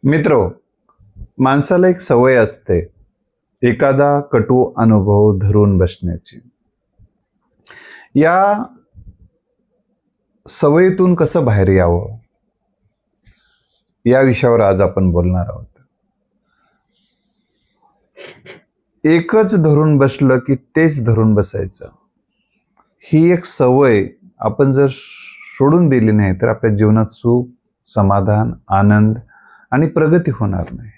मित्रो, माणसाला एक सवय असते एखादा कटू अनुभव धरून बसण्याची. या सवयीतून कसं बाहेर यावं या विषयावर आज आपण बोलणार आहोत. एकच धरून बसलं की तेच धरून बसायचं, ही एक सवय आपण जर सोडून दिली नाही तर आपल्या जीवनात सुख, समाधान, आनंद आणि प्रगती होणार नाही.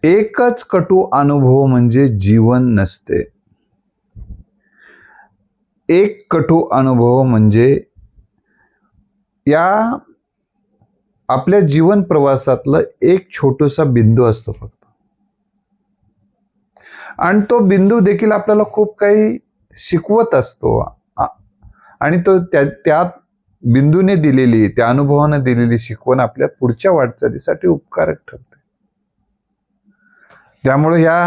एकच कटू अनुभव म्हणजे जीवन नसते. एक कटू अनुभव म्हणजे या आपल्या जीवन प्रवासातलं एक छोटासा बिंदू असतो फक्त, आणि तो बिंदू देखील आपल्याला खूप काही शिकवत असतो. आणि तो त्या बिंदूने दिलेली, त्या अनुभवाने दिलेली शिकवण आपल्या पुढच्या वाटचालीसाठी उपकारक ठरते. त्यामुळे या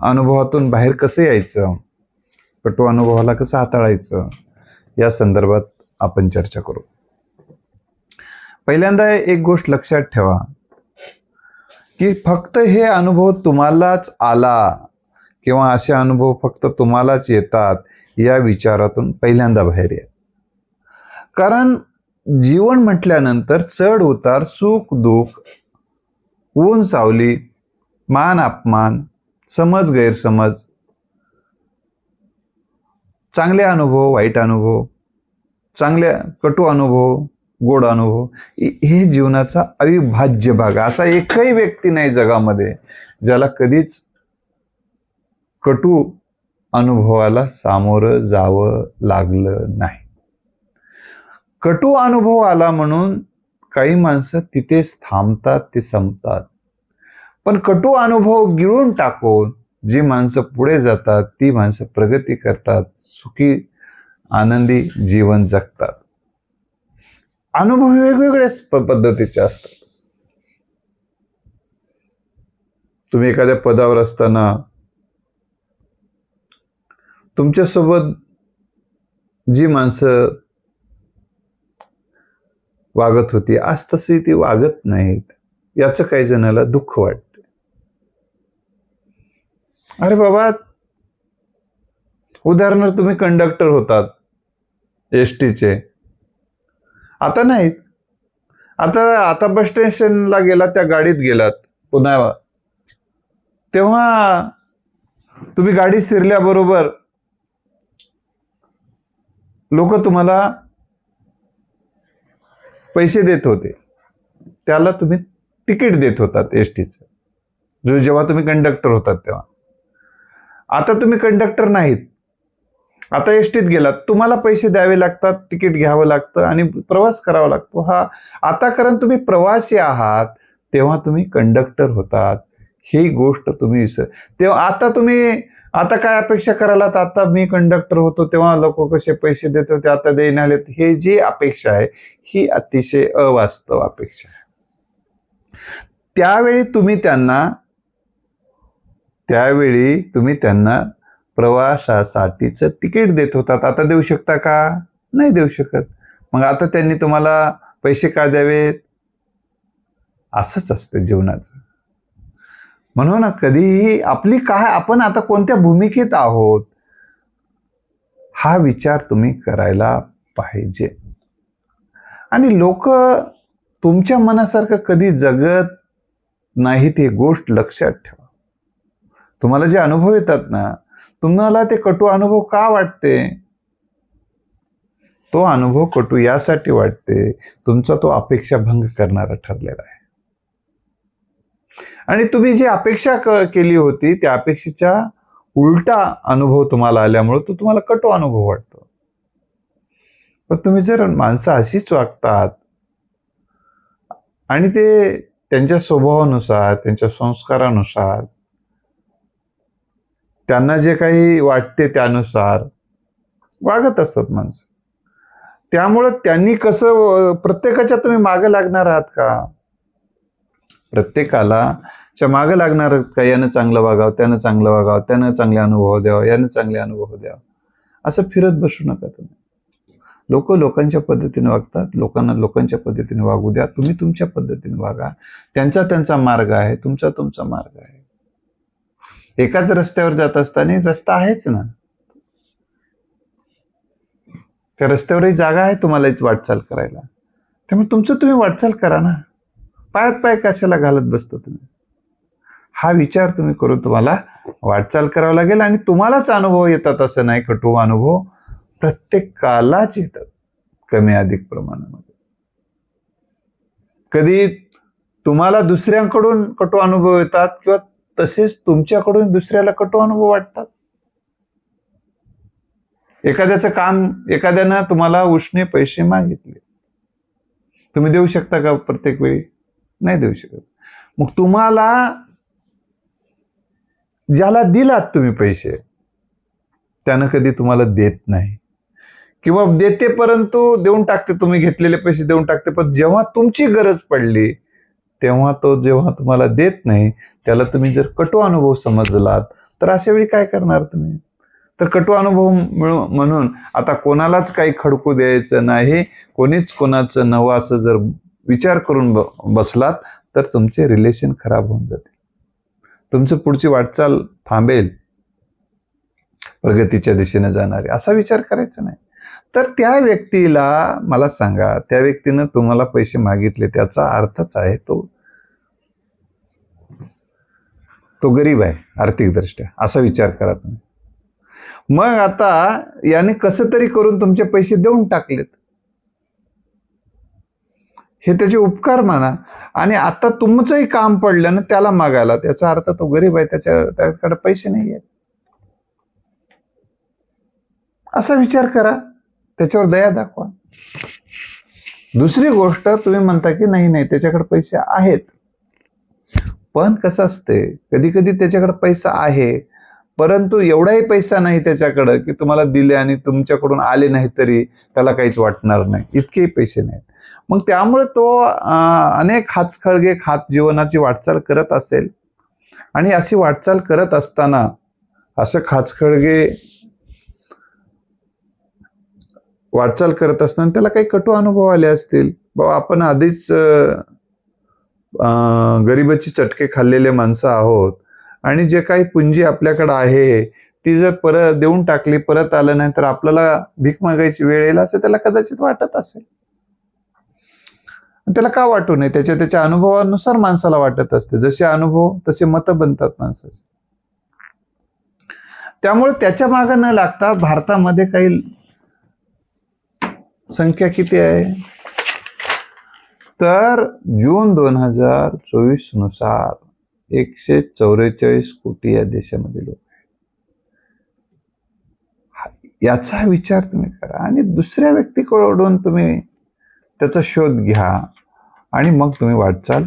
अनुभवातून बाहेर कसं यायचं, कटू अनुभवाला कसं हाताळायचं, या संदर्भात आपण चर्चा करू. पहिल्यांदा एक गोष्ट लक्षात ठेवा की फक्त हे अनुभव तुम्हालाच आला किंवा असे अनुभव फक्त तुम्हालाच येतात या विचारातून पहिल्यांदा बाहेर या. कारण जीवन म्हटल्यानंतर चढ उतार, सुख दुःख, ऊन सावली, मान अपमान, समज गैरसमज, चांगले अनुभव, वाईट अनुभव, चांगले कटू अनुभव, गोड अनुभव, हे जीवनाचा अविभाज्य भाग. असा एकही व्यक्ती नाही जगामध्ये ज्याला कधीच कटू अनुभवाला सामोरं जावं लागलं नाही. कटू अनुभव आला म्हणून काही माणसं तिथेच थांबतात, ते संपतात. पण कटू अनुभव गिळून टाकून जी माणसं पुढे जातात, ती माणसं प्रगती करतात, सुखी आनंदी जीवन जगतात. अनुभव वेगवेगळ्याच पद्धतीचे असतात. तुम्ही एखाद्या पदावर असताना तुमच्यासोबत जी माणसं वागत होती, आज तशी ती वागत नाहीत, याचं काही जणाला दुःख वाटते. अरे बाबा, उदाहरणार्थ तुम्ही कंडक्टर होतात एसटीचे, आता नाहीत. आता बस स्टेशनला गेलात, त्या गाडीत गेलात पुन्हा, तेव्हा तुम्ही गाडी शिरल्याबरोबर लोक तुम्हाला पैसे देत होते, त्याला तुम्ही तिकीट देत होतात एसटीचं, जेव्हा तुम्ही कंडक्टर होतात तेव्हा. आता तुम्ही कंडक्टर नाहीत, आता एसटीत गेलात, तुम्हाला पैसे द्यावे लागतात, तिकीट घ्यावं लागतं आणि प्रवास करावा लागतो. आता कारण तुम्ही प्रवासी आहात, तेव्हा तुम्ही कंडक्टर होतात, ही गोष्ट तुम्ही तेव्हा आता काय अपेक्षा करायलात, आता मी कंडक्टर होतो तेव्हा लोक कसे पैसे देत होते, आता देण्यात, हे जी अपेक्षा आहे ही अतिशय अवास्तव अपेक्षा आहे. त्यावेळी तुम्ही त्यांना प्रवासासाठीच तिकीट देत होतात, आता देऊ शकता का? नाही देऊ शकत. मग आता त्यांनी तुम्हाला पैसे का द्यावेत? असंच असतं जीवनाचं. म्हणून कधीही आपण आता कोणत्या भूमिकेत आहोत हा विचार तुम्ही करायला पाहिजे. आणि लोक तुमच्या मनासारखं कधी जगत नाहीत, ही गोष्ट लक्षात ठेवा. तुम्हाला जे अनुभव येतात ना, तुम्हाला ते कटू अनुभव का वाटते? तो अनुभव कटू यासाठी वाटते, तुमचा तो अपेक्षा भंग करणारा ठरलेला आहे. आणि तुम्ही जी अपेक्षा केली होती, त्या अपेक्षेच्या उलटा अनुभव तुम्हाला आल्यामुळे तो तुम्हाला कटू अनुभव वाटतो. पण तुम्ही जर माणसं अशीच वागतात आणि ते त्यांच्या स्वभावानुसार, त्यांच्या संस्कारानुसार, त्यांना जे काही वाटते त्यानुसार वागत असतात माणसं, त्यामुळं त्यांनी कसं, प्रत्येकाच्या तुम्ही मागे लागणार आहात का? प्रत्येकाला मागे लागणार का? यानं चांगलं वागावं, त्यानं चांगलं वागावं, त्यानं चांगले अनुभव द्यावं, यानं चांगले अनुभव द्यावं, असं फिरत बसू नका तुम्ही. लोक लोकांच्या पद्धतीने वागतात, लोकांना लोकांच्या पद्धतीने वागू द्या, तुम्ही तुमच्या पद्धतीने वागा. त्यांचा त्यांचा मार्ग आहे, तुमचा तुमचा मार्ग आहे. एकाच रस्त्यावर जात असताना रस्ता आहेच ना, त्या रस्त्यावरही जागा आहे तुम्हाला वाटचाल करायला. त्यामुळे तुमचं तुम्ही वाटचाल करा ना, पायात पाय कशाला घालत बसतो तुम्ही. हा विचार तुम्ही करून तुम्हाला वाटचाल करावं लागेल. आणि तुम्हालाच अनुभव येतात असं नाही, कटू अनुभव प्रत्येकालाच येतात कमी अधिक प्रमाणामध्ये. कधी तुम्हाला दुसऱ्यांकडून कटू अनुभव येतात किंवा तसेच तुमच्याकडून दुसऱ्याला कटू अनुभव वाटतात. एखाद्याचं काम, एखाद्यानं तुम्हाला उष्णे पैसे मागितले, तुम्ही देऊ शकता का प्रत्येक वेळी? नाही देऊ शकत. मग तुम्हाला ज्याला दिलात तुम्ही पैसे, त्यानं कधी तुम्हाला देत नाही, किंवा देते परंतु देऊन टाकते, तुम्ही घेतलेले पैसे देऊन टाकते, पण जेव्हा तुमची गरज पडली तेव्हा तो जेव्हा तुम्हाला देत नाही, त्याला तुम्ही जर कटू अनुभव समजलात तर अशा वेळी काय करणार तुम्ही? तर कटू अनुभव म्हणून आता कोणालाच काही खडकू द्यायचं नाही, कोणीच कोणाचं नवं असं जर विचार करून बसलात तर तुमचे रिलेशन खराब होऊन जातील, तुमचं पुढची वाटचाल थांबेल, प्रगतीच्या दिशेने जाणारे. असा विचार करायचा नाही. तर त्या व्यक्तीला मला सांगा, त्या व्यक्तीनं तुम्हाला पैसे मागितले, त्याचा अर्थच आहे तो गरीब आहे आर्थिक दृष्ट्या, असा विचार करा तुम्ही. मग आता याने कसं तरी करून तुमचे पैसे देऊन टाकलेत, हे त्याचे उपकार माना. आणि आता तुमचंही काम पडलं ना त्याला मागायला, त्याचा अर्थ तो गरीब आहे, त्याच्याकडे पैसे नाही आहेत, असा विचार करा, त्याच्यावर दया दाखवा. दुसरी गोष्ट, तुम्ही म्हणता की नाही त्याच्याकडे पैसे आहेत, पण कसं असते, कधी कधी त्याच्याकडे पैसा आहे परंतु एवढाही पैसा नाही त्याच्याकडे की तुम्हाला दिले आणि तुमच्याकडून आले नाही तरी त्याला काहीच वाटणार नाही, इतकेही पैसे नाहीत. मग त्यामुळे तो अनेक हातखळगे खात जीवनाची वाटचाल करत असेल. आणि अशी वाटचाल करत असताना असं खाचखळगे वाटचाल करत असताना त्याला काही कटू अनुभव आले असतील. बाबा आपण आधीच गरिबाची चटके खाल्लेले माणसं आहोत आणि जे काही पुंजी आपल्याकडे आहे ती जर परत देऊन टाकली, परत आलं नाही तर आपल्याला भीक मागायची वेळ येईल असं त्याला कदाचित वाटत असेल. त्याला का वाटू नये, त्याच्या अनुभवानुसार माणसाला वाटत असते. जसे अनुभव तसे मतं बनतात माणसाचे. त्यामुळे त्याच्या मागे न लागता भारतामध्ये काही संख्या किती आहे तर जून 2024 नुसार 144 कोटी या देशामध्ये लोक आहेत. याचा विचार तुम्ही करा आणि दुसऱ्या व्यक्तीकडून तुम्ही त्याचा शोध घ्या आणि मग तुम्ही वाटचाल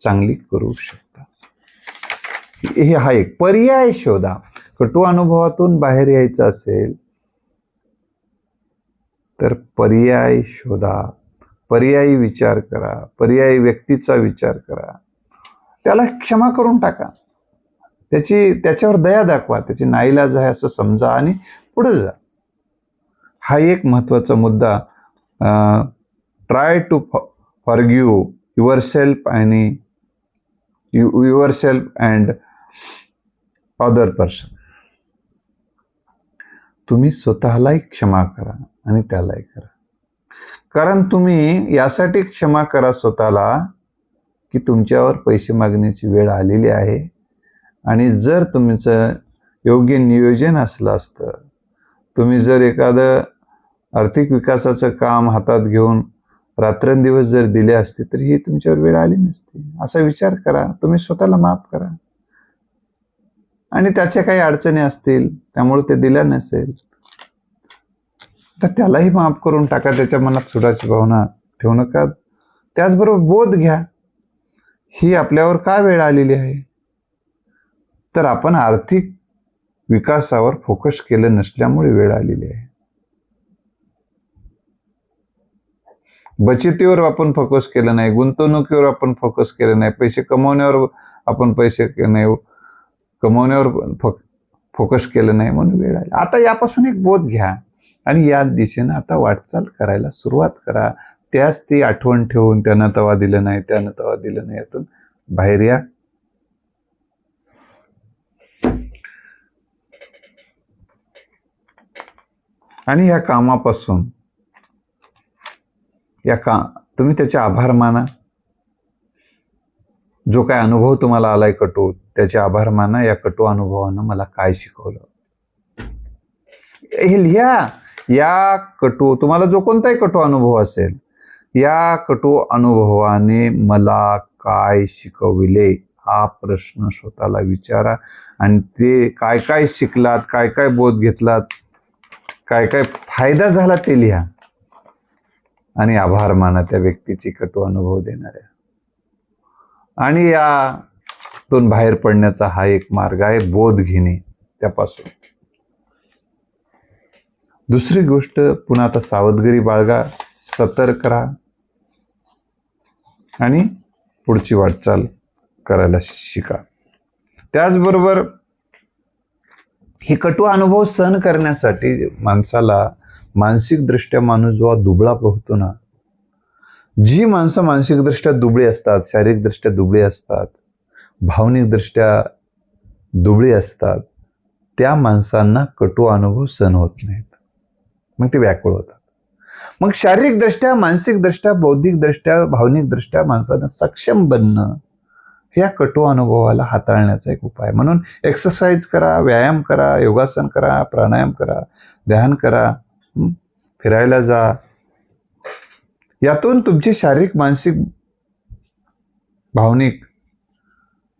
चांगली करू शकता. हा एक पर्याय शोधा. कटू अनुभवातून बाहेर यायचं असेल तर पर्याय शोधा, पर्यायी विचार करा, पर्यायी व्यक्तीचा विचार करा, त्याला क्षमा करून टाका, त्याच्यावर दया दाखवा, त्याची नाईलाज आहे असं समजा आणि पुढे जा. हा एक महत्वाचा मुद्दा. Try to forgive yourself and other person. तुम्ही स्वतःलाही क्षमा करा आणि त्यालाही करा. कारण तुम्ही यासाठी क्षमा करा स्वतःला की तुमच्यावर पैसे मागण्याची वेळ आलेली आहे आणि जर तुमचं योग्य नियोजन असलं असतं, तुम्ही जर एखादं आर्थिक विकासाचं काम हातात घेऊन रात्रंदिवस जर दिले असते तर ही तुमच्यावर वेळ आली नसती. असा विचार करा. तुम्ही स्वतःला माफ करा. आणि त्याच्या काही अडचणी असतील त्यामुळे ते दिल्या नसेल तर त्यालाही माफ करून टाका. त्याच्या मनात सुडाची भावना ठेवू नका. त्याचबरोबर बोध घ्या, ही आपल्यावर का वेळ आलेली आहे तर आपण आर्थिक विकासावर फोकस केलं नसल्यामुळे वेळ आलेली आहे. बचतीवर आपण फोकस केलं नाही, गुंतवणुकीवर आपण फोकस केलं नाही, पैसे कमवण्यावर आपण कमवण्यावर फोकस केलं नाही म्हणून वेळ आली. आता यापासून एक बोध घ्या आणि या दिशेनं आता वाटचाल करायला सुरुवात करा. त्याच ती आठवण ठेवून त्यानं तवा दिलं नाही, त्यानं तवा दिलं नाही, यातून बाहेर या. आणि या कामापासून तुम्ही त्याचे आभार माना. जो काय अनुभव तुम्हाला आलाय कटू, त्याचे आभार माना. या कटू अनुभवानं मला काय शिकवलं हे लिहा. या कटू, तुम्हाला जो कोणताही कटू अनुभव असेल, या कटू अनुभवाने मला काय शिकविले हा प्रश्न स्वतःला विचारा. आणि ते काय काय शिकलात, काय काय बोध घेतलात, काय काय फायदा झाला ते लिहा. आणि आभार माना त्या व्यक्तीची कटू अनुभव देणाऱ्या. आणि यातून बाहेर पडण्याचा हा एक मार्ग आहे, बोध घेणे त्यापासून. दुसरी गोष्ट, पुन्हा आता सावधगिरी बाळगा, सतर्क राहा आणि पुढची वाटचाल करायला शिका. त्याचबरोबर ही कटू अनुभव सहन करण्यासाठी माणसाला मानसिकदृष्ट्या माणूस जेव्हा दुबळा पोहतो ना, जी माणसं मानसिकदृष्ट्या दुबळी असतात, शारीरिकदृष्ट्या दुबळी असतात, भावनिकदृष्ट्या दुबळी असतात, त्या माणसांना कटू अनुभव सहन होत नाहीत. मग ते व्याकुळ होतात. मग शारीरिकदृष्ट्या, मानसिकदृष्ट्या, बौद्धिकदृष्ट्या, भावनिकदृष्ट्या माणसानं सक्षम बनणं ह्या कटू अनुभवाला हाताळण्याचा एक उपाय. म्हणून एक्सरसाइज करा, व्यायाम करा, योगासन करा, प्राणायाम करा, ध्यान करा, फिरायला जा. यातून तुमची शारीरिक, मानसिक, भावनिक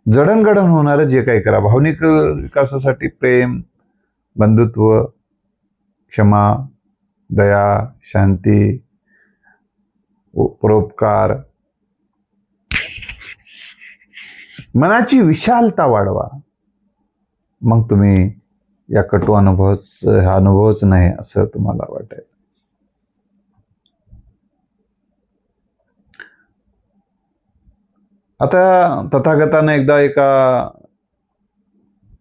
जडणघडण होणारं जे काही करा. भावनिक विकासासाठी प्रेम, बंधुत्व, क्षमा, दया, शांती, परोपकार, मनाची विशालता वाढवा. मग तुम्ही या कटू अनुभवच नाही असं तुम्हाला वाटेल. आता तथागतानं एकदा एका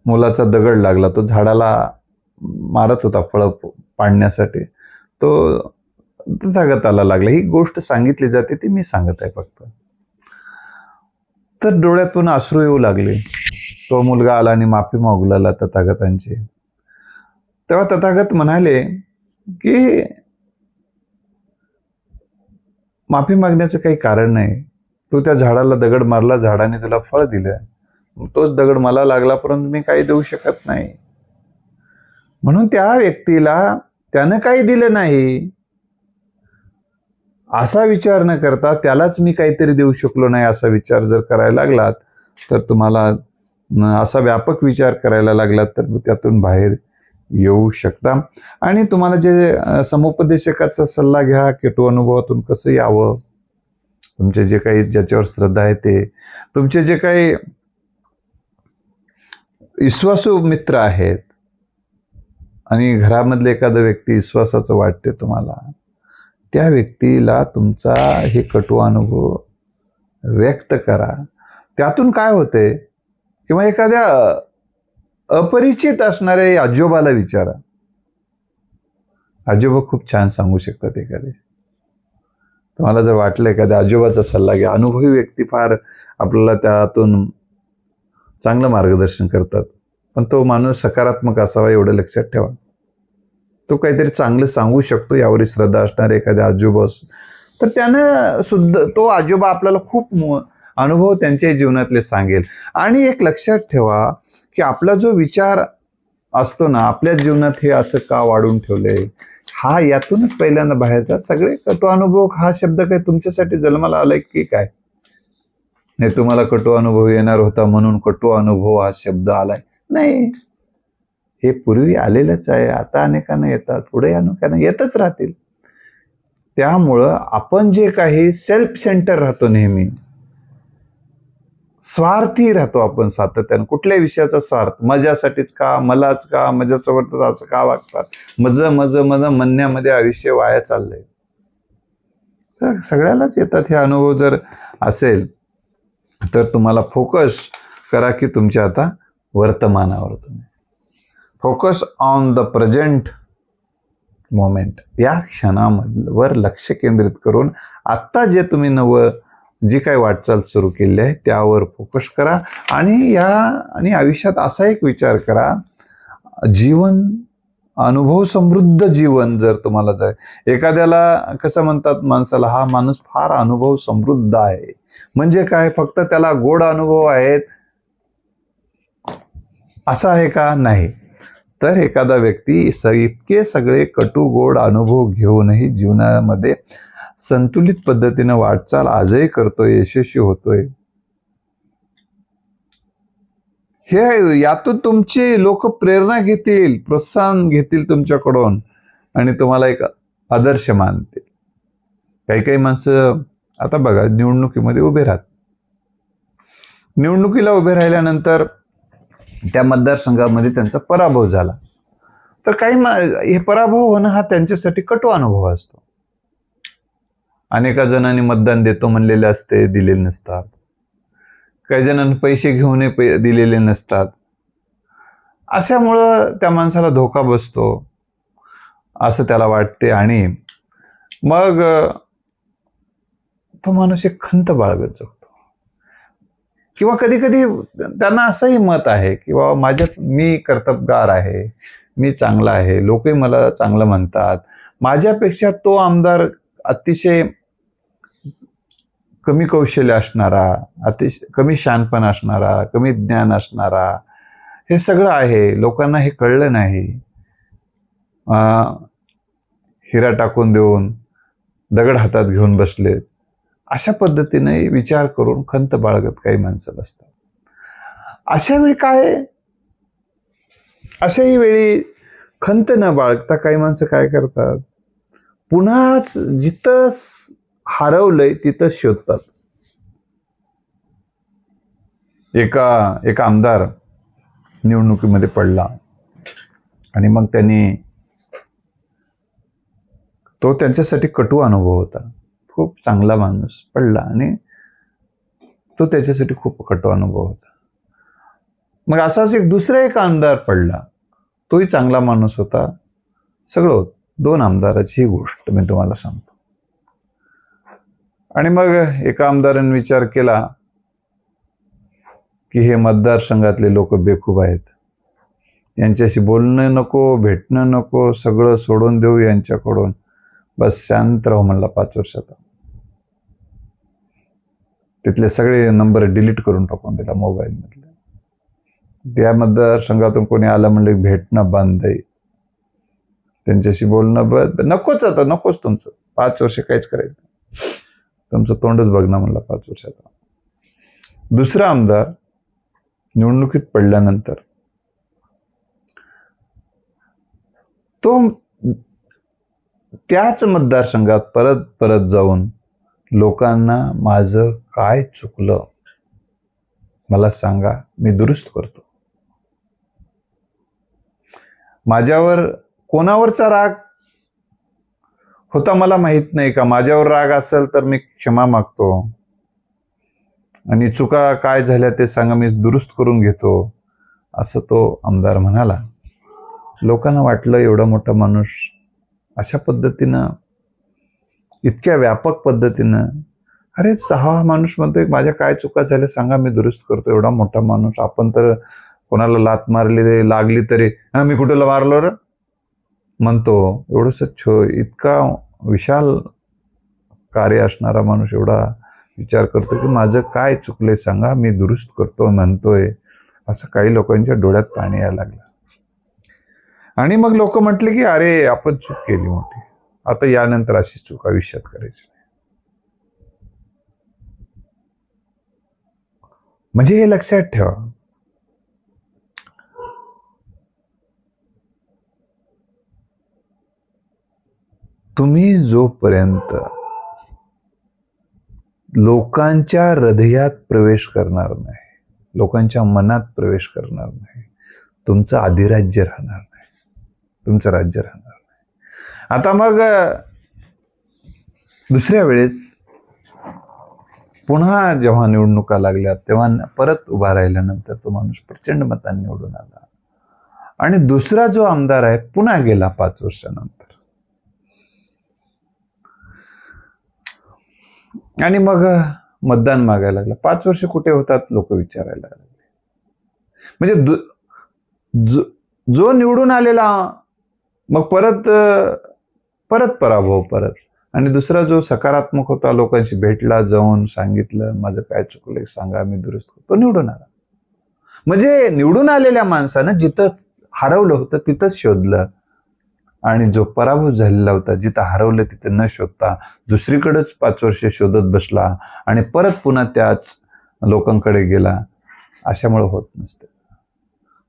मुलाचा दगड लागला. तो झाडाला मारत होता फळं पाडण्यासाठी. तो तथागताला लागला. ही गोष्ट सांगितली जाते, ती मी सांगत आहे फक्त. तर डोळ्यातून अश्रू येऊ लागले. तो मुलगा आला आणि माफी मागू लागला तथागतांची. तेव्हा तथागत म्हणाले की माफी मागण्याचं काही कारण नाही. तू त्या झाडाला दगड मारला, झाडाने तुला फळ दिलं. तोच दगड मला लागला, परंतु मी काही देऊ शकत नाही. म्हणून त्या व्यक्तीला त्यानं काही दिलं नाही असा विचार न करता, त्यालाच मी काहीतरी देऊ शकलो नाही असा विचार जर करायला लागलात, तर तुम्हाला असा व्यापक विचार करायला लागलात तर त्यातून बाहेर येऊ शकता. आणि तुम्हाला जे समुपदेशकाचा सल्ला घ्या, कटू अनुभवातून कसं यावं, तुमचे जे काही ज्याच्यावर श्रद्धा आहे ते, तुमचे जे काही विश्वासू मित्र आहेत आणि घरामधले एखादा व्यक्ती विश्वासाचं वाटते तुम्हाला, त्या व्यक्तीला तुमचा हे कटू अनुभव व्यक्त करा. त्यातून काय होते, किंवा एखाद्या अपरिचित असणाऱ्या आजोबाला विचारा. आजोबा खूप छान सांगू शकतात. एखादे तुम्हाला जर वाटलं एखाद्या आजोबाचा सल्ला घ्या. अनुभवी व्यक्ती फार आपल्याला त्यातून चांगलं मार्गदर्शन करतात. पण तो माणूस सकारात्मक असावा एवढं लक्षात ठेवा. तो काहीतरी चांगलं सांगू शकतो यावर श्रद्धा असणारे एखाद्या आजोबा, तर त्यानं सुद्धा तो आजोबा आपल्याला खूप अनुभव त्यांच्या जीवनातले सांगेल. आणि एक लक्षात ठेवा की आपला जो विचार असतो ना, आपल्या जीवनात हे असं का वाढून ठेवलंय, हा यातूनच पहिल्यांदा बाहेरचा. सगळे कटू अनुभव हा शब्द काय तुमच्यासाठी जन्माला आलाय की काय? नाही, तुम्हाला कटू अनुभव येणार होता म्हणून कटू अनुभव हा शब्द आलाय नाही. हे पूर्वी आलेलंच आहे. आता अनेकांना येतात, पुढे अनेकांना येतच राहतील. त्यामुळं आपण जे काही सेल्फ सेंटर राहतो, नेहमी स्वार्थी राहतो आपण सातत्यानं. कुठल्याही विषयाचा स्वार्थ, मजासाठीच का, मलाच का, माझ्यासोबत असं का वागतात, मज म्हणण्यामध्ये आयुष्य वाया चाललंय. तर सगळ्यालाच येतात हे अनुभव. जर असेल तर तुम्हाला फोकस करा की तुमच्या आता वर्तमानावर. तुम्ही focus on the present moment, या क्षणावर लक्ष केंद्रित करून आत्ता जे तुम्ही जी काही वाटचाल सुरू केली आहे त्यावर फोकस करा. आणि आयुष्यात असा एक विचार करा, जीवन अनुभव समृद्ध जीवन जर तुम्हाला एखाद्याला कसं म्हणतात माणसाला, हा माणूस फार अनुभव समृद्ध आहे. म्हणजे काय, फक्त त्याला गोड अनुभव आहेत असं आहे का? नाही. तर एखादा व्यक्ती इतके सगळे कटू गोड अनुभव घेऊनही जीवनामध्ये संतुलित पद्धतीनं वाटचाल आजही करतोय, यशस्वी होतोय. हे यातून तुमची लोक प्रेरणा घेतील, प्रोत्साहन घेतील तुमच्याकडून आणि तुम्हाला एक आदर्श मानतील. काही काही माणसं आता बघा, निवडणुकीमध्ये उभे राहतात. निवडणुकीला उभे राहिल्यानंतर त्या मतदारसंघामध्ये त्यांचा पराभव झाला, तर हे पराभव होणं हा त्यांच्यासाठी कटू अनुभव असतो. अनेका जणांनी मतदान देतो म्हणलेले असते, दिलेले नसतात. काही जणांनी पैसे घेऊनही दिलेले नसतात. अशामुळं त्या माणसाला धोका बसतो असं त्याला वाटते आणि मग तो माणूस एक खंत बाळगत जगतो. किंवा कधी कधी त्यांना असंही मत आहे की बाबा मी कर्तबगार आहे, मी चांगला आहे, लोकही मला चांगलं म्हणतात, माझ्यापेक्षा तो आमदार अतिशय कमी कौशल्य असणारा, अतिशय कमी शहाणपण असणारा, कमी ज्ञान असणारा, हे सगळं आहे, लोकांना हे कळलं नाही. हिरा टाकून देऊन दगड हातात घेऊन बसलेत, अशा पद्धतीने विचार करून खंत बाळगत काही माणसं असतात. अशा वेळी काय, अशाही वेळी खंत न बाळगता काही माणसं काय करतात, पुन्हाच जिथं हरवलंय तिथं शोधतात. एक आमदार निवडणुकीमध्ये पडला आणि मग तो त्यांच्यासाठी कटू अनुभव होता. खूप चांगला माणूस पडला आणि तो त्याच्यासाठी खूप कटू अनुभव होता. मग असाच एक आमदार पडला, तोही चांगला माणूस होता, सगळं होतं. 2 आमदाराची ही गोष्ट मी तुम्हाला सांगतो. आणि मग एका आमदाराने विचार केला की हे मतदारसंघातले लोक बेखूब आहेत, यांच्याशी बोलणं नको, भेटणं नको, सगळं सोडून देऊ यांच्याकडून, बस शांत राहू म्हणला 5 वर्षाचा. तिथले सगळे नंबर डिलीट करून टाकून दिला मोबाईल मधले. त्या मतदारसंघातून कोणी आलं म्हणलं भेटणं बंद आहे, त्यांच्याशी बोलणं बंद, नकोच, आता नकोच तुमचं, 5 वर्ष काहीच करायचं, तुमचं तोंडच बघणं म्हणला 5 वर्षाचा. दुसरा आमदार निवडणुकीत पडल्यानंतर तो त्याच मतदारसंघात परत परत जाऊन लोकांना माझं काय चुकलं मला सांगा, मी दुरुस्त करतो. माझ्यावर कोणावरचा राग होता मला माहित नाही का, माझ्यावर राग असेल तर मी क्षमा मागतो आणि चुका काय झाल्या ते सांगा, मी दुरुस्त करून घेतो, असं तो आमदार म्हणाला. लोकांना वाटलं एवढा मोठा माणूस अशा पद्धतीनं, इतक्या व्यापक पद्धतीनं, अरे हा माणूस म्हणतोय माझ्या काय चुका झाल्या सांगा, मी दुरुस्त करतो. एवढा मोठा माणूस, आपण तर कोणाला लात मारली लागली तरी मी कुठेला मारलो रे म्हणतो. एवढंच इतका विशाल कार्य असणारा माणूस एवढा विचार करतो की माझं काय चुकलंय सांगा, मी दुरुस्त करतो म्हणतोय. असं काही लोकांच्या डोळ्यात पाणी यायला लागलं. आणि मग लोक म्हटले की अरे आपण चूक केली मोठी, आता यानंतर अशी चूक आयुष्यात करायची नाही. म्हणजे हे लक्षात ठेवा, तुम्ही जोपर्यंत लोकांच्या हृदयात प्रवेश करणार नाही, लोकांच्या मनात प्रवेश करणार नाही, तुमचं अधिराज्य राहणार नाही, तुमचं राज्य राहणार नाही. आता मग दुसऱ्या वेळेस पुन्हा जेव्हा निवडणुका लागल्या तेव्हा परत उभा राहिल्यानंतर तो माणूस प्रचंड मतांनी निवडून आला आणि दुसरा जो आमदार आहे पुन्हा गेला 5 वर्षानंतर. आणि मग मतदान मागायला लागलं. 5 वर्ष कुठे होतात लोक विचारायला लागले. म्हणजे जो निवडून आलेला मग परत पराभव परत, आणि दुसरा जो सकारात्मक होता, लोकांशी भेटला, जाऊन सांगितलं माझं काय चुकलंय सांगा मी दुरुस्त करतो, तो निवडून आला. म्हणजे निवडून आलेल्या माणसानं जिथं हरवलं होतं तिथंच शोधलं, आणि जो पराभूत झालेला होता जिथं हरवलं तिथं न शोधता दुसरीकडेच 5 वर्ष शोधत बसला आणि परत पुन्हा त्याच लोकांकडे गेला, अशामुळे होत नसतं.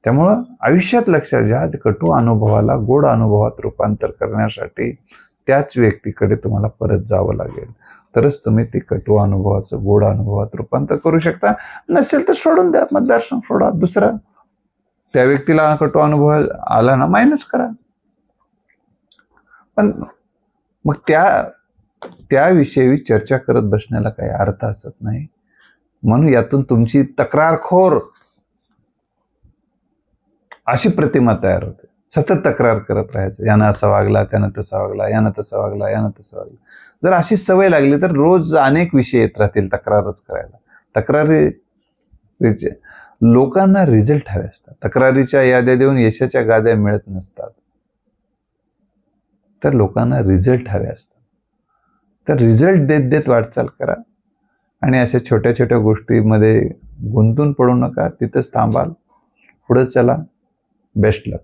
त्यामुळं आयुष्यात लक्षात घ्या, कटू अनुभवाला गोड अनुभवात रूपांतर करण्यासाठी त्याच व्यक्तीकडे तुम्हाला परत जावं लागेल, तरच तुम्ही ती कटू अनुभवाचं गोड अनुभवात रूपांतर करू शकता. नसेल तर सोडून द्या, मतदारसंघ सोडा, दुसरा त्या व्यक्तीला कटू अनुभव आला ना मायनस करा. पण मग त्याविषयी चर्चा करत बसण्याला काही अर्थ असत नाही. म्हणून यातून तुमची तक्रारखोर अशी प्रतिमा तयार होते. सतत तक्रार करत राहायचं, यानं असा वागला, त्यानं तसा वागला, यानं तसा वागला, यानं तसा वागला. जर अशी सवय लागली तर रोज अनेक विषय येत राहतील तक्रारच करायला. तक्रारीचे लोकांना रिझल्ट हवे असतात. तक्रारीच्या याद्या देऊन यशाच्या गाद्या मिळत नसतात. तर लोकांना रिझल्ट हवे असतात. तर रिझल्ट देत देत वाटचाल करा, आणि अशा छोट्या छोट्या गोष्टीमध्ये गुंतून पडू नका. तिथंच थांबाल, पुढे चला. बेस्ट लक.